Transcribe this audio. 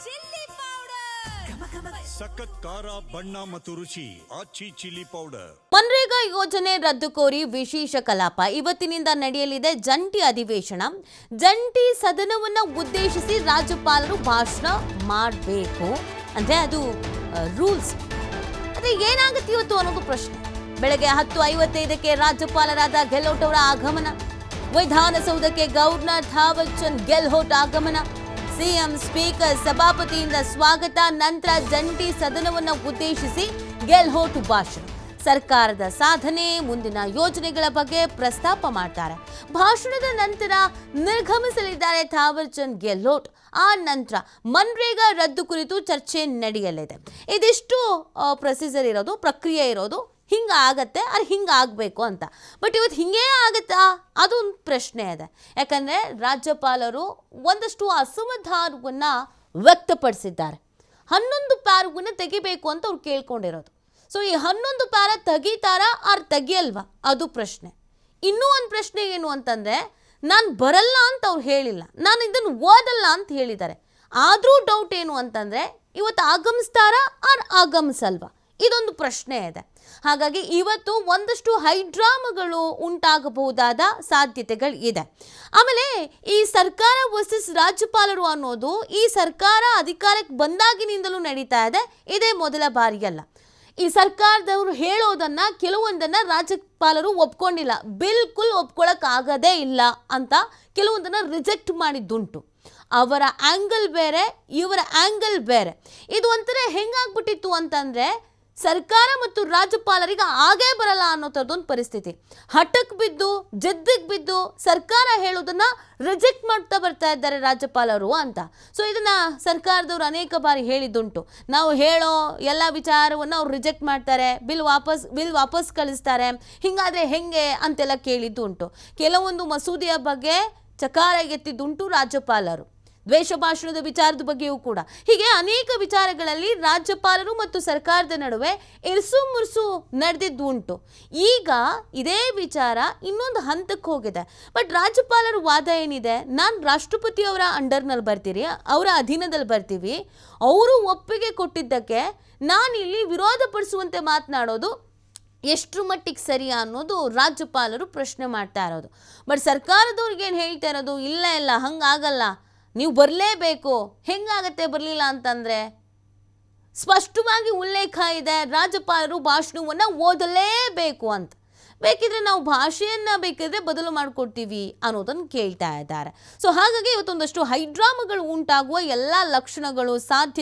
Chilli powder ಸಖತ್ ಖಾರ ಬಣ್ಣ ಮತ್ತು ರುಚಿ ಆಚಿ ಚಿಲ್ಲಿ ಪೌಡರ್. ಮನ್ರೇಗಾ ಯೋಜನೆ ರದ್ದು ಕೋರಿ ವಿಶೇಷ ಕಲಾಪ ಇವತ್ತಿನಿಂದ ನಡೆಯಲಿದೆ ಜಂಟಿ ಅಧಿವೇಶನ. ಜಂಟಿ ಸದನವನ್ನ ಉದ್ದೇಶಿಸಿ ರಾಜ್ಯಪಾಲರು ಭಾಷಣ ಮಾಡಬೇಕು ಅಂದ್ರೆ ಅದು ರೂಲ್ಸ್. ಅದೇ ಏನಾಗುತ್ತೆ ಇವತ್ತು ಅನ್ನೋದು ಪ್ರಶ್ನೆ. ಬೆಳಗ್ಗೆ 10:55ಕ್ಕೆ ರಾಜ್ಯಪಾಲರಾದ ಗೆಹ್ಲೋಟ್ ಅವರ ಆಗಮನ. ವಿಧಾನಸೌಧಕ್ಕೆ ಗವರ್ನರ್ ಥಾವರ್ ಚಂದ್ ಗೆಹ್ಲೋಟ್ ಆಗಮನ. ಸಿಎಂ ಸ್ಪೀಕರ್ ಸಭಾಪತಿಯಿಂದ ಸ್ವಾಗತ. ನಂತರ ಜಂಟಿ ಸದನವನ್ನು ಉದ್ದೇಶಿಸಿ ಗೆಹ್ಲೋಟ್ ಭಾಷಣ. ಸರ್ಕಾರದ ಸಾಧನೆ, ಮುಂದಿನ ಯೋಜನೆಗಳ ಬಗ್ಗೆ ಪ್ರಸ್ತಾಪ ಮಾಡ್ತಾರೆ. ಭಾಷಣದ ನಂತರ ನಿರ್ಗಮಿಸಲಿದ್ದಾರೆ ಥಾವರ್ ಚಂದ್ ಗೆಹ್ಲೋಟ್. ಆ ನಂತರ ಮನ್ರೇಗಾ ರದ್ದು ಕುರಿತು ಚರ್ಚೆ ನಡೆಯಲಿದೆ. ಇದಿಷ್ಟು ಪ್ರೊಸೀಜರ್ ಇರೋದು, ಪ್ರಕ್ರಿಯೆ ಇರೋದು. ಹಿಂಗೆ ಆಗತ್ತೆ ಅದು ಹಿಂಗೆ ಆಗಬೇಕು ಅಂತ. ಬಟ್ ಇವತ್ತು ಹಿಂಗೇ ಆಗುತ್ತಾ ಅದು ಒಂದು ಪ್ರಶ್ನೆ ಇದೆ. ಯಾಕಂದರೆ ರಾಜ್ಯಪಾಲರು ಒಂದಷ್ಟು ಅಸಮಾಧಾನವನ್ನು ವ್ಯಕ್ತಪಡಿಸಿದ್ದಾರೆ. 11 ಪ್ಯಾರವನ್ನು ತೆಗಿಬೇಕು ಅಂತ ಅವ್ರು ಕೇಳ್ಕೊಂಡಿರೋದು. ಸೊ ಈ 11 ಪ್ಯಾರ ತೆಗಿತಾರಾ ಆರ್ ತೆಗಿಯಲ್ವಾ ಅದು ಪ್ರಶ್ನೆ. ಇನ್ನೂ ಒಂದು ಪ್ರಶ್ನೆ ಏನು ಅಂತಂದರೆ, ನಾನು ಬರಲ್ಲ ಅಂತ ಅವ್ರು ಹೇಳಿಲ್ಲ, ನಾನು ಇದನ್ನು ಓದಲ್ಲ ಅಂತ ಹೇಳಿದ್ದಾರೆ. ಆದರೂ ಡೌಟ್ ಏನು ಅಂತಂದರೆ, ಇವತ್ತು ಆಗಮಿಸ್ತಾರಾ ಆರ್ ಆಗಮಿಸಲ್ವಾ ಇದೊಂದು ಪ್ರಶ್ನೆ ಇದೆ. ಹಾಗಾಗಿ ಇವತ್ತು ಒಂದಷ್ಟು ಹೈಡ್ರಾಮಗಳು ಉಂಟಾಗಬಹುದಾದ ಸಾಧ್ಯತೆಗಳು ಇದೆ. ಆಮೇಲೆ ಈ ಸರ್ಕಾರ ವರ್ಸಸ್ ರಾಜ್ಯಪಾಲರು ಅನ್ನೋದು ಈ ಸರ್ಕಾರ ಅಧಿಕಾರಕ್ಕೆ ಬಂದಾಗಿನಿಂದಲೂ ನಡೀತಾ ಇದೆ. ಇದೇ ಮೊದಲ ಬಾರಿಯಲ್ಲ. ಈ ಸರ್ಕಾರದವರು ಹೇಳೋದನ್ನ ಕೆಲವೊಂದನ್ನು ರಾಜ್ಯಪಾಲರು ಒಪ್ಕೊಂಡಿಲ್ಲ, ಬಿಲ್ಕುಲ್ ಒಪ್ಕೊಳ್ಳೋಕ್ಕಾಗದೇ ಇಲ್ಲ ಅಂತ ಕೆಲವೊಂದನ್ನು ರಿಜೆಕ್ಟ್ ಮಾಡಿದ್ದುಂಟು. ಅವರ ಆ್ಯಂಗಲ್ ಬೇರೆ, ಇವರ ಆ್ಯಂಗಲ್ ಬೇರೆ. ಇದು ಒಂಥರ ಹೆಂಗಾಗ್ಬಿಟ್ಟಿತ್ತು ಅಂತಂದರೆ, ಸರ್ಕಾರ ಮತ್ತು ರಾಜ್ಯಪಾಲರಿಗೆ ಆಗೇ ಬರಲ್ಲ ಅನ್ನೋ ಥರದೊಂದು ಪರಿಸ್ಥಿತಿ. ಹಠಕ್ಕೆ ಬಿದ್ದು, ಜಿದ್ದಿಗೆ ಬಿದ್ದು ಸರ್ಕಾರ ಹೇಳೋದನ್ನು ರಿಜೆಕ್ಟ್ ಮಾಡ್ತಾ ಬರ್ತಾ ಇದ್ದಾರೆ ರಾಜ್ಯಪಾಲರು ಅಂತ. ಸೊ ಇದನ್ನು ಸರ್ಕಾರದವರು ಅನೇಕ ಬಾರಿ ಹೇಳಿದ್ದುಂಟು. ನಾವು ಹೇಳೋ ಎಲ್ಲ ವಿಚಾರವನ್ನು ಅವ್ರು ರಿಜೆಕ್ಟ್ ಮಾಡ್ತಾರೆ, ಬಿಲ್ ವಾಪಸ್ ಕಳಿಸ್ತಾರೆ, ಹಿಂಗಾದರೆ ಹೆಂಗೆ ಅಂತೆಲ್ಲ ಕೇಳಿದ್ದು ಉಂಟು. ಕೆಲವೊಂದು ಮಸೂದೆಯ ಬಗ್ಗೆ ಚಕಾರ ಎತ್ತಿದ್ದುಂಟು ರಾಜ್ಯಪಾಲರು. ದ್ವೇಷ ಭಾಷಣದ ವಿಚಾರದ ಬಗ್ಗೆಯೂ ಕೂಡ. ಹೀಗೆ ಅನೇಕ ವಿಚಾರಗಳಲ್ಲಿ ರಾಜ್ಯಪಾಲರು ಮತ್ತು ಸರ್ಕಾರದ ನಡುವೆ ಇರ್ಸು ಮುರ್ಸು ನಡೆದಿದ್ದು ಉಂಟು. ಈಗ ಇದೇ ವಿಚಾರ ಇನ್ನೊಂದು ಹಂತಕ್ಕೆ ಹೋಗಿದೆ. ಬಟ್ ರಾಜ್ಯಪಾಲರ ವಾದ ಏನಿದೆ, ನಾನು ರಾಷ್ಟ್ರಪತಿಯವರ ಅಂಡರ್ನಲ್ಲಿ ಬರ್ತೀರಿ, ಅವರ ಅಧೀನದಲ್ಲಿ ಬರ್ತೀವಿ, ಅವರು ಒಪ್ಪಿಗೆ ಕೊಟ್ಟಿದ್ದಕ್ಕೆ ನಾನು ಇಲ್ಲಿ ವಿರೋಧ ಪಡಿಸುವಂತೆ ಮಾತನಾಡೋದು ಎಷ್ಟರ ಮಟ್ಟಿಗೆ ಸರಿ ಅನ್ನೋದು ರಾಜ್ಯಪಾಲರು ಪ್ರಶ್ನೆ ಮಾಡ್ತಾ ಇರೋದು. ಬಟ್ ಸರ್ಕಾರದವ್ರಿಗೆ ಏನು ಹೇಳ್ತಾ ಇರೋದು, ಇಲ್ಲ ಇಲ್ಲ ಹಂಗಾಗಲ್ಲ, ನೀವು ಬರಲೇಬೇಕು. ಹೆಂಗಾಗತ್ತೆ ಬರಲಿಲ್ಲ ಅಂತಂದರೆ? ಸ್ಪಷ್ಟವಾಗಿ ಉಲ್ಲೇಖ ಇದೆ, ರಾಜ್ಯಪಾಲರು ಭಾಷಣವನ್ನು ಓದಲೇಬೇಕು ಅಂತ. ಬೇಕಿದ್ರೆ ನಾವು ಭಾಷೆಯನ್ನು ಬೇಕಿದ್ರೆ ಬದಲು ಮಾಡಿಕೊಡ್ತೀವಿ ಅನ್ನೋದನ್ನು ಕೇಳ್ತಾ ಇದ್ದಾರೆ. ಸೊ ಹಾಗಾಗಿ ಇವತ್ತೊಂದಷ್ಟು ಹೈಡ್ರಾಮಗಳು ಉಂಟಾಗುವ ಎಲ್ಲ ಲಕ್ಷಣಗಳು, ಸಾಧ್ಯತೆ